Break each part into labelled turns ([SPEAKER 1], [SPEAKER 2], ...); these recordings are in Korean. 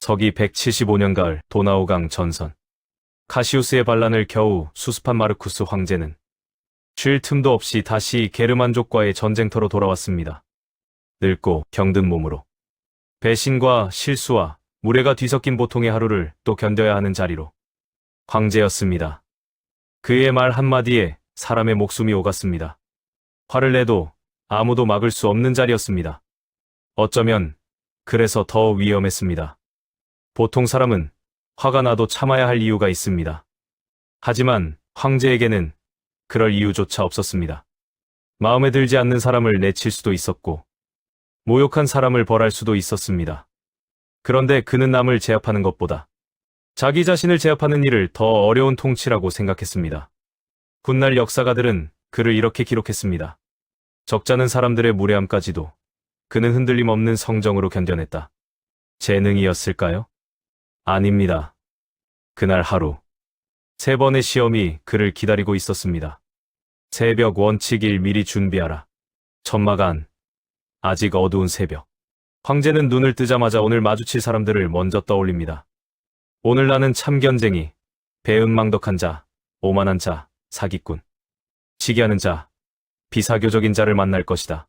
[SPEAKER 1] 서기 175년 가을 도나우강 전선. 카시우스의 반란을 겨우 수습한 마르쿠스 황제는 쉴 틈도 없이 다시 게르만족과의 전쟁터로 돌아왔습니다. 늙고 병든 몸으로 배신과 실수와 무례가 뒤섞인 보통의 하루를 또 견뎌야 하는 자리로 황제였습니다. 그의 말 한마디에 사람의 목숨이 오갔습니다. 화를 내도 아무도 막을 수 없는 자리였습니다. 어쩌면 그래서 더 위험했습니다. 보통 사람은 화가 나도 참아야 할 이유가 있습니다. 하지만 황제에게는 그럴 이유조차 없었습니다. 마음에 들지 않는 사람을 내칠 수도 있었고 모욕한 사람을 벌할 수도 있었습니다. 그런데 그는 남을 제압하는 것보다 자기 자신을 제압하는 일을 더 어려운 통치라고 생각했습니다. 훗날 역사가들은 그를 이렇게 기록했습니다. 적잖은 사람들의 무례함까지도 그는 흔들림 없는 성정으로 견뎌냈다. 재능이었을까요? 아닙니다. 그날 하루 3번의 시험이 그를 기다리고 있었습니다. 새벽 원칙 1 미리 준비하라. 천막안. 아직 어두운 새벽. 황제는 눈을 뜨자마자 오늘 마주칠 사람들을 먼저 떠올립니다. 오늘 나는 참견쟁이, 배은망덕한 자, 오만한 자, 사기꾼, 시기하는 자, 비사교적인 자를 만날 것이다.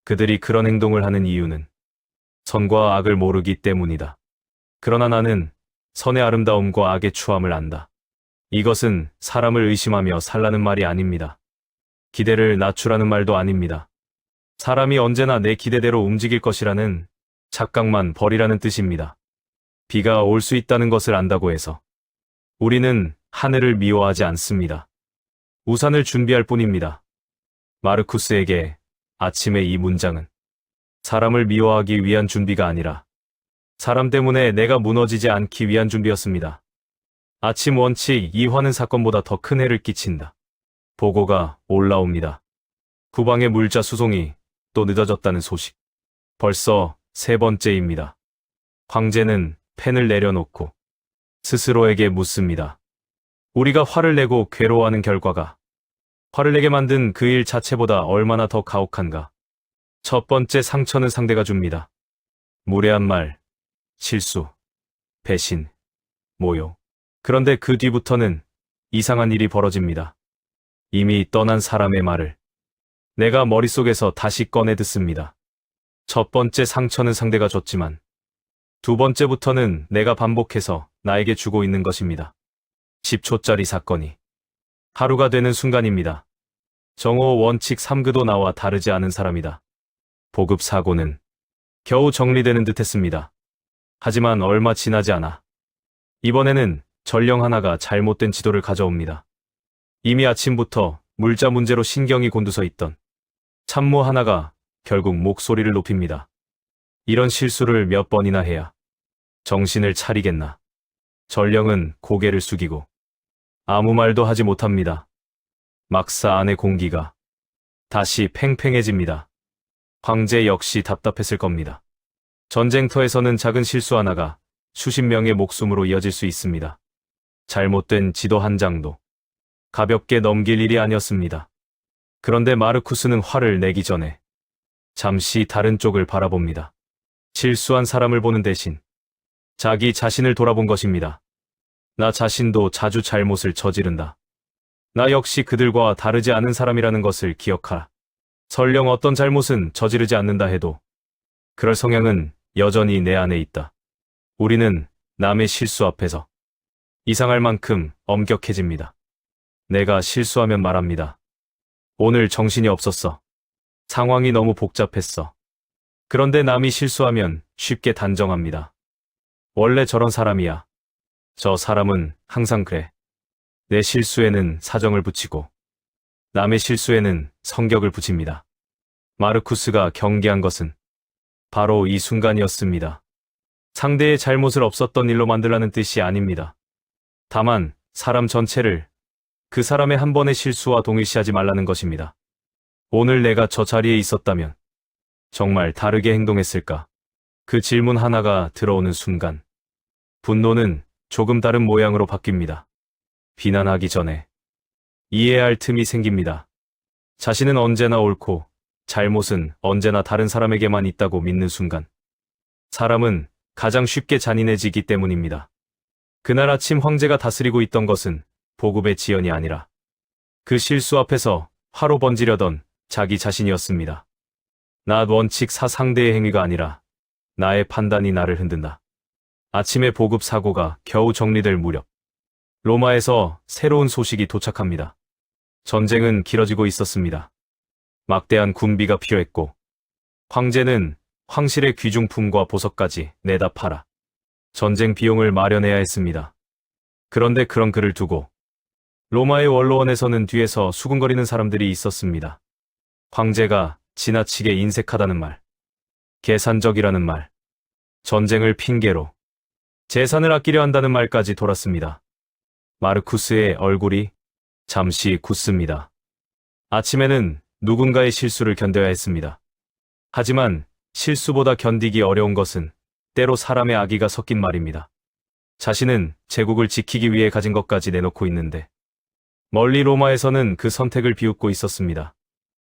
[SPEAKER 1] 그들이 그런 행동을 하는 이유는 선과 악을 모르기 때문이다. 그러나 나는 선의 아름다움과 악의 추함을 안다. 이것은 사람을 의심하며 살라는 말이 아닙니다. 기대를 낮추라는 말도 아닙니다. 사람이 언제나 내 기대대로 움직일 것이라는 착각만 버리라는 뜻입니다. 비가 올 수 있다는 것을 안다고 해서 우리는 하늘을 미워하지 않습니다. 우산을 준비할 뿐입니다. 마르쿠스에게 아침의 이 문장은 사람을 미워하기 위한 준비가 아니라 사람 때문에 내가 무너지지 않기 위한 준비였습니다. 아침 원칙 2화는 사건보다 더 큰 해를 끼친다. 보고가 올라옵니다. 국방의 물자 수송이 또 늦어졌다는 소식. 벌써 3번째입니다. 황제는 펜을 내려놓고 스스로에게 묻습니다. 우리가 화를 내고 괴로워하는 결과가 화를 내게 만든 그 일 자체보다 얼마나 더 가혹한가. 첫 번째 상처는 상대가 줍니다. 무례한 말, 실수, 배신, 모욕. 그런데 그 뒤부터는 이상한 일이 벌어집니다. 이미 떠난 사람의 말을 내가 머릿속에서 다시 꺼내 듣습니다. 첫 번째 상처는 상대가 줬지만 두 번째부터는 내가 반복해서 나에게 주고 있는 것입니다. 10초짜리 사건이 하루가 되는 순간입니다. 정오 원칙 3그도 나와 다르지 않은 사람이다. 보급 사고는 겨우 정리되는 듯 했습니다. 하지만 얼마 지나지 않아 이번에는 전령 하나가 잘못된 지도를 가져옵니다. 이미 아침부터 물자 문제로 신경이 곤두서 있던 참모 하나가 결국 목소리를 높입니다. 이런 실수를 몇 번이나 해야 정신을 차리겠나. 전령은 고개를 숙이고 아무 말도 하지 못합니다. 막사 안의 공기가 다시 팽팽해집니다. 황제 역시 답답했을 겁니다. 전쟁터에서는 작은 실수 하나가 수십 명의 목숨으로 이어질 수 있습니다. 잘못된 지도 한 장도 가볍게 넘길 일이 아니었습니다. 그런데 마르쿠스는 화를 내기 전에 잠시 다른 쪽을 바라봅니다. 실수한 사람을 보는 대신 자기 자신을 돌아본 것입니다. 나 자신도 자주 잘못을 저지른다. 나 역시 그들과 다르지 않은 사람이라는 것을 기억하라. 설령 어떤 잘못은 저지르지 않는다 해도 그럴 성향은 여전히 내 안에 있다. 우리는 남의 실수 앞에서 이상할 만큼 엄격해집니다. 내가 실수하면 말합니다. 오늘 정신이 없었어. 상황이 너무 복잡했어. 그런데 남이 실수하면 쉽게 단정합니다. 원래 저런 사람이야. 저 사람은 항상 그래. 내 실수에는 사정을 붙이고 남의 실수에는 성격을 붙입니다. 마르쿠스가 경계한 것은 바로 이 순간이었습니다. 상대의 잘못을 없었던 일로 만들라는 뜻이 아닙니다. 다만 사람 전체를 그 사람의 한 번의 실수와 동일시하지 말라는 것입니다. 오늘 내가 저 자리에 있었다면 정말 다르게 행동했을까? 그 질문 하나가 들어오는 순간 분노는 조금 다른 모양으로 바뀝니다. 비난하기 전에 이해할 틈이 생깁니다. 자신은 언제나 옳고 잘못은 언제나 다른 사람에게만 있다고 믿는 순간 사람은 가장 쉽게 잔인해지기 때문입니다. 그날 아침 황제가 다스리고 있던 것은 보급의 지연이 아니라 그 실수 앞에서 화로 번지려던 자기 자신이었습니다. 나 원칙 상대의 행위가 아니라 나의 판단이 나를 흔든다. 아침에 보급 사고가 겨우 정리될 무렵 로마에서 새로운 소식이 도착합니다. 전쟁은 길어지고 있었습니다. 막대한 군비가 필요했고 황제는 황실의 귀중품과 보석까지 내다 팔아 전쟁 비용을 마련해야 했습니다. 그런데 그런 그를 두고 로마의 원로원에서는 뒤에서 수군거리는 사람들이 있었습니다. 황제가 지나치게 인색하다는 말, 계산적이라는 말, 전쟁을 핑계로 재산을 아끼려 한다는 말까지 돌았습니다. 마르쿠스의 얼굴이 잠시 굳습니다. 아침에는 누군가의 실수를 견뎌야 했습니다. 하지만 실수보다 견디기 어려운 것은 때로 사람의 악의가 섞인 말입니다. 자신은 제국을 지키기 위해 가진 것까지 내놓고 있는데 멀리 로마에서는 그 선택을 비웃고 있었습니다.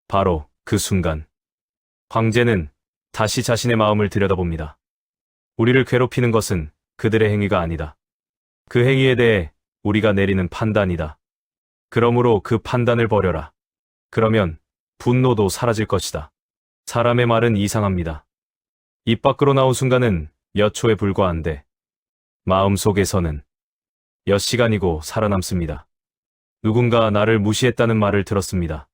[SPEAKER 1] 바로 그 순간 황제는 다시 자신의 마음을 들여다봅니다. 우리를 괴롭히는 것은 그들의 행위가 아니다. 그 행위에 대해 우리가 내리는 판단이다. 그러므로 그 판단을 버려라. 그러면 분노도 사라질 것이다. 사람의 말은 이상합니다. 입 밖으로 나온 순간은 몇 초에 불과한데 마음속에서는 몇 시간이고 살아남습니다. 누군가 나를 무시했다는 말을 들었습니다.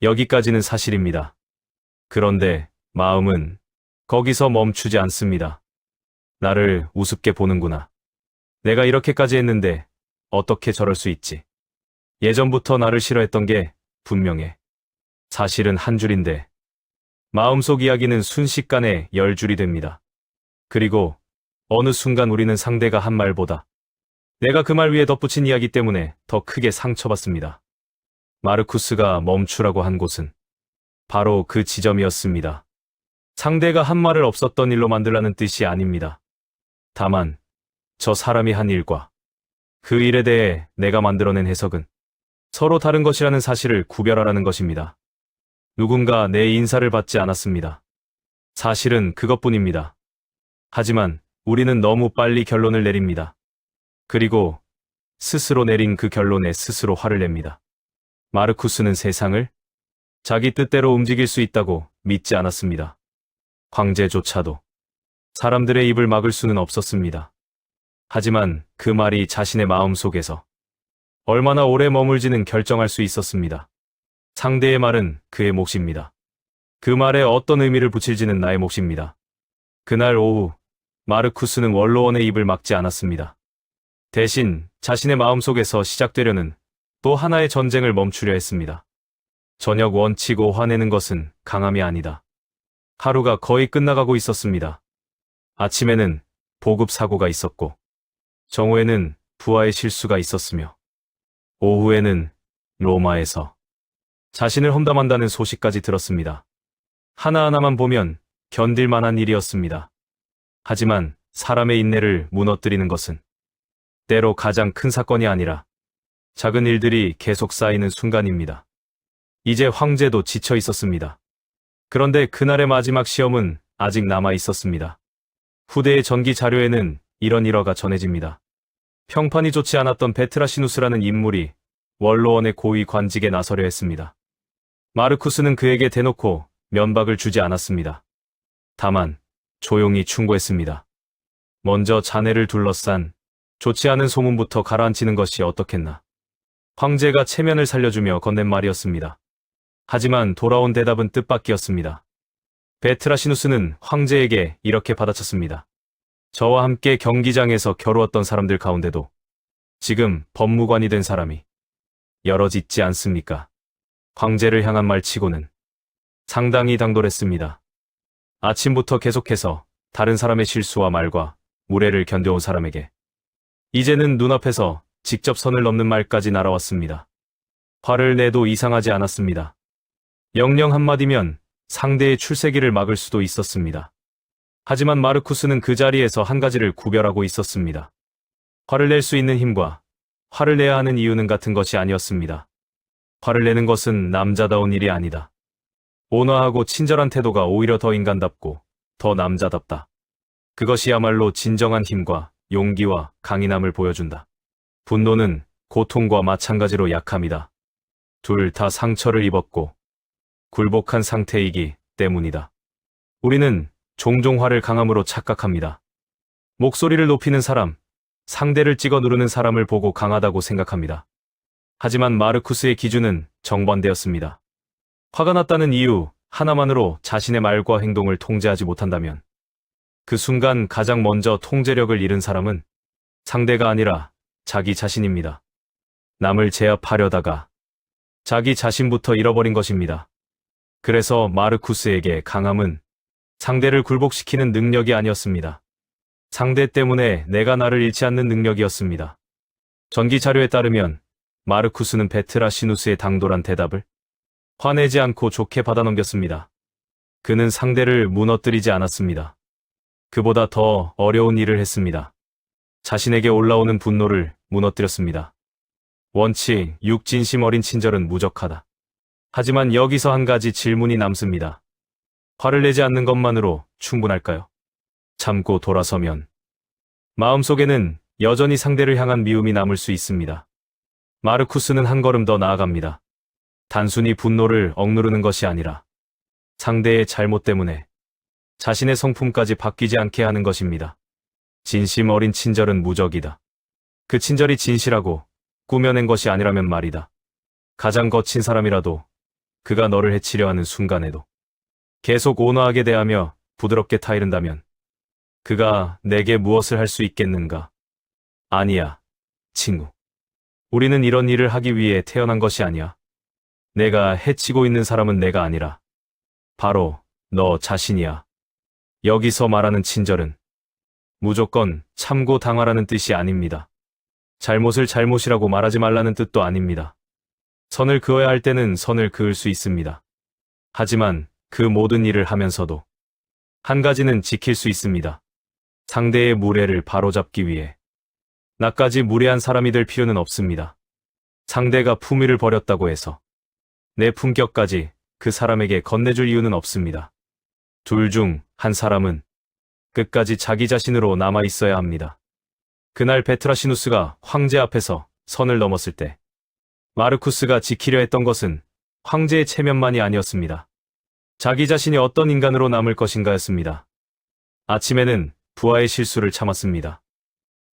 [SPEAKER 1] 여기까지는 사실입니다. 그런데 마음은 거기서 멈추지 않습니다. 나를 우습게 보는구나. 내가 이렇게까지 했는데 어떻게 저럴 수 있지? 예전부터 나를 싫어했던 게 분명해. 사실은 한 줄인데 마음속 이야기는 순식간에 10줄이 됩니다. 그리고 어느 순간 우리는 상대가 한 말보다 내가 그 말 위에 덧붙인 이야기 때문에 더 크게 상처받습니다. 마르쿠스가 멈추라고 한 곳은 바로 그 지점이었습니다. 상대가 한 말을 없었던 일로 만들라는 뜻이 아닙니다. 다만 저 사람이 한 일과 그 일에 대해 내가 만들어낸 해석은 서로 다른 것이라는 사실을 구별하라는 것입니다. 누군가 내 인사를 받지 않았습니다. 사실은 그것뿐입니다. 하지만 우리는 너무 빨리 결론을 내립니다. 그리고 스스로 내린 그 결론에 스스로 화를 냅니다. 마르쿠스는 세상을 자기 뜻대로 움직일 수 있다고 믿지 않았습니다. 황제조차도 사람들의 입을 막을 수는 없었습니다. 하지만 그 말이 자신의 마음속에서 얼마나 오래 머물지는 결정할 수 있었습니다. 상대의 말은 그의 몫입니다. 그 말에 어떤 의미를 붙일지는 나의 몫입니다. 그날 오후 마르쿠스는 원로원의 입을 막지 않았습니다. 대신 자신의 마음속에서 시작되려는 또 하나의 전쟁을 멈추려 했습니다. 저녁 원치고 화내는 것은 강함이 아니다. 하루가 거의 끝나가고 있었습니다. 아침에는 보급 사고가 있었고 정오에는 부하의 실수가 있었으며 오후에는 로마에서 자신을 험담한다는 소식까지 들었습니다. 하나하나만 보면 견딜 만한 일이었습니다. 하지만 사람의 인내를 무너뜨리는 것은 때로 가장 큰 사건이 아니라 작은 일들이 계속 쌓이는 순간입니다. 이제 황제도 지쳐 있었습니다. 그런데 그날의 마지막 시험은 아직 남아 있었습니다. 후대의 전기 자료에는 이런 일화가 전해집니다. 평판이 좋지 않았던 베트라시누스라는 인물이 원로원의 고위 관직에 나서려 했습니다. 마르쿠스는 그에게 대놓고 면박을 주지 않았습니다. 다만 조용히 충고했습니다. 먼저 자네를 둘러싼 좋지 않은 소문부터 가라앉히는 것이 어떻겠나. 황제가 체면을 살려주며 건넨 말이었습니다. 하지만 돌아온 대답은 뜻밖이었습니다. 베트라시누스는 황제에게 이렇게 받아쳤습니다. 저와 함께 경기장에서 겨루었던 사람들 가운데도 지금 법무관이 된 사람이 여럿 있지 않습니까? 황제를 향한 말치고는 상당히 당돌했습니다. 아침부터 계속해서 다른 사람의 실수와 말과 무례를 견뎌온 사람에게 이제는 눈앞에서 직접 선을 넘는 말까지 날아왔습니다. 화를 내도 이상하지 않았습니다. 영영 한마디면 상대의 출세기를 막을 수도 있었습니다. 하지만 마르쿠스는 그 자리에서 한 가지를 구별하고 있었습니다. 화를 낼 수 있는 힘과 화를 내야 하는 이유는 같은 것이 아니었습니다. 화를 내는 것은 남자다운 일이 아니다. 온화하고 친절한 태도가 오히려 더 인간답고 더 남자답다. 그것이야말로 진정한 힘과 용기와 강인함을 보여준다. 분노는 고통과 마찬가지로 약함이다. 둘 다 상처를 입었고 굴복한 상태이기 때문이다. 우리는 종종 화를 강함으로 착각합니다. 목소리를 높이는 사람, 상대를 찍어 누르는 사람을 보고 강하다고 생각합니다. 하지만 마르쿠스의 기준은 정반대였습니다. 화가 났다는 이유 하나만으로 자신의 말과 행동을 통제하지 못한다면 그 순간 가장 먼저 통제력을 잃은 사람은 상대가 아니라 자기 자신입니다. 남을 제압하려다가 자기 자신부터 잃어버린 것입니다. 그래서 마르쿠스에게 강함은 상대를 굴복시키는 능력이 아니었습니다. 상대 때문에 내가 나를 잃지 않는 능력이었습니다. 전기 자료에 따르면 마르쿠스는 베트라시누스의 당돌한 대답을 화내지 않고 좋게 받아넘겼습니다. 그는 상대를 무너뜨리지 않았습니다. 그보다 더 어려운 일을 했습니다. 자신에게 올라오는 분노를 무너뜨렸습니다. 원칙 6 진심 어린 친절은 무적하다. 하지만 여기서 한 가지 질문이 남습니다. 화를 내지 않는 것만으로 충분할까요? 참고 돌아서면 마음속에는 여전히 상대를 향한 미움이 남을 수 있습니다. 마르쿠스는 한 걸음 더 나아갑니다. 단순히 분노를 억누르는 것이 아니라 상대의 잘못 때문에 자신의 성품까지 바뀌지 않게 하는 것입니다. 진심 어린 친절은 무적이다. 그 친절이 진실하고 꾸며낸 것이 아니라면 말이다. 가장 거친 사람이라도 그가 너를 해치려 하는 순간에도 계속 온화하게 대하며 부드럽게 타이른다면 그가 내게 무엇을 할 수 있겠는가? 아니야, 친구. 우리는 이런 일을 하기 위해 태어난 것이 아니야. 내가 해치고 있는 사람은 내가 아니라 바로 너 자신이야. 여기서 말하는 친절은 무조건 참고 당하라는 뜻이 아닙니다. 잘못을 잘못이라고 말하지 말라는 뜻도 아닙니다. 선을 그어야 할 때는 선을 그을 수 있습니다. 하지만 그 모든 일을 하면서도 한 가지는 지킬 수 있습니다. 상대의 무례를 바로잡기 위해 나까지 무례한 사람이 될 필요는 없습니다. 상대가 품위를 버렸다고 해서 내 품격까지 그 사람에게 건네줄 이유는 없습니다. 둘 중 한 사람은 끝까지 자기 자신으로 남아 있어야 합니다. 그날 베트라시누스가 황제 앞에서 선을 넘었을 때 마르쿠스가 지키려 했던 것은 황제의 체면만이 아니었습니다. 자기 자신이 어떤 인간으로 남을 것인가였습니다. 아침에는 부하의 실수를 참았습니다.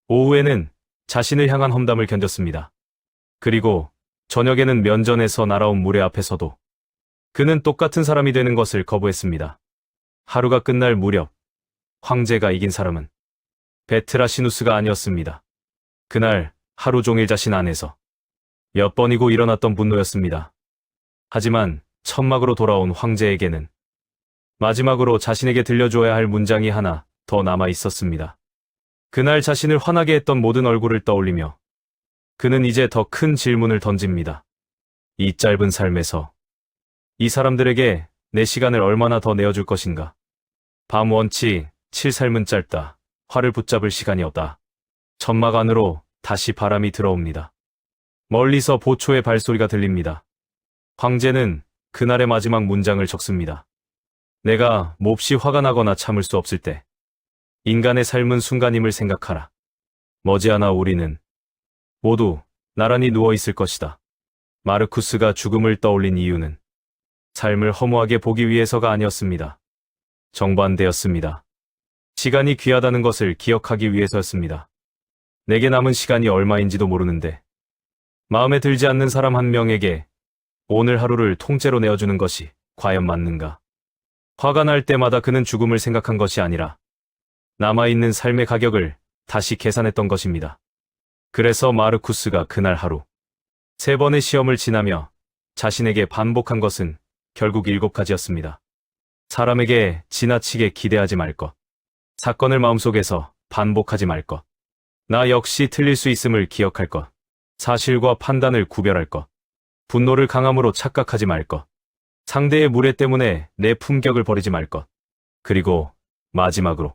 [SPEAKER 1] 오후에는 자신을 향한 험담을 견뎠습니다. 그리고 저녁에는 면전에서 날아온 무례 앞에서도 그는 똑같은 사람이 되는 것을 거부했습니다. 하루가 끝날 무렵 황제가 이긴 사람은 베트라시누스가 아니었습니다. 그날 하루 종일 자신 안에서 몇 번이고 일어났던 분노였습니다. 하지만 천막으로 돌아온 황제에게는 마지막으로 자신에게 들려줘야 할 문장이 하나 더 남아 있었습니다. 그날 자신을 화나게 했던 모든 얼굴을 떠올리며 그는 이제 더 큰 질문을 던집니다. 이 짧은 삶에서 이 사람들에게 내 시간을 얼마나 더 내어줄 것인가? 밤 원칙 7 삶은 짧다. 화를 붙잡을 시간이 없다. 천막 안으로 다시 바람이 들어옵니다. 멀리서 보초의 발소리가 들립니다. 황제는 그날의 마지막 문장을 적습니다. 내가 몹시 화가 나거나 참을 수 없을 때 인간의 삶은 순간임을 생각하라. 머지않아 우리는 모두 나란히 누워 있을 것이다. 마르쿠스가 죽음을 떠올린 이유는 삶을 허무하게 보기 위해서가 아니었습니다. 정반대였습니다. 시간이 귀하다는 것을 기억하기 위해서였습니다. 내게 남은 시간이 얼마인지도 모르는데 마음에 들지 않는 사람 한 명에게 오늘 하루를 통째로 내어주는 것이 과연 맞는가? 화가 날 때마다 그는 죽음을 생각한 것이 아니라 남아있는 삶의 가격을 다시 계산했던 것입니다. 그래서 마르쿠스가 그날 하루 3번의 시험을 지나며 자신에게 반복한 것은 결국 7가지였습니다. 사람에게 지나치게 기대하지 말 것. 사건을 마음속에서 반복하지 말 것. 나 역시 틀릴 수 있음을 기억할 것. 사실과 판단을 구별할 것. 분노를 강함으로 착각하지 말 것. 상대의 무례 때문에 내 품격을 버리지 말 것. 그리고 마지막으로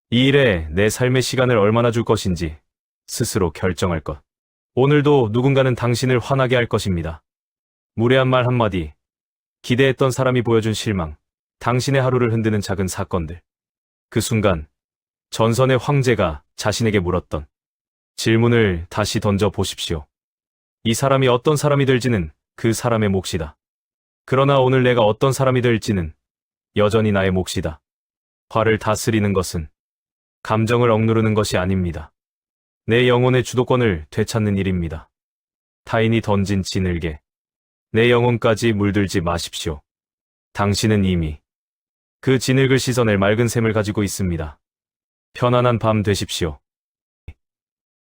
[SPEAKER 1] 이 일에 내 삶의 시간을 얼마나 줄 것인지 스스로 결정할 것. 오늘도 누군가는 당신을 화나게 할 것입니다. 무례한 말 한마디, 기대했던 사람이 보여준 실망, 당신의 하루를 흔드는 작은 사건들. 그 순간 전선의 황제가 자신에게 물었던 질문을 다시 던져 보십시오. 이 사람이 어떤 사람이 될지는 그 사람의 몫이다. 그러나 오늘 내가 어떤 사람이 될지는 여전히 나의 몫이다. 화를 다스리는 것은 감정을 억누르는 것이 아닙니다. 내 영혼의 주도권을 되찾는 일입니다. 타인이 던진 진흙에 내 영혼까지 물들지 마십시오. 당신은 이미 그 진흙을 씻어낼 맑은 샘을 가지고 있습니다. 편안한 밤 되십시오.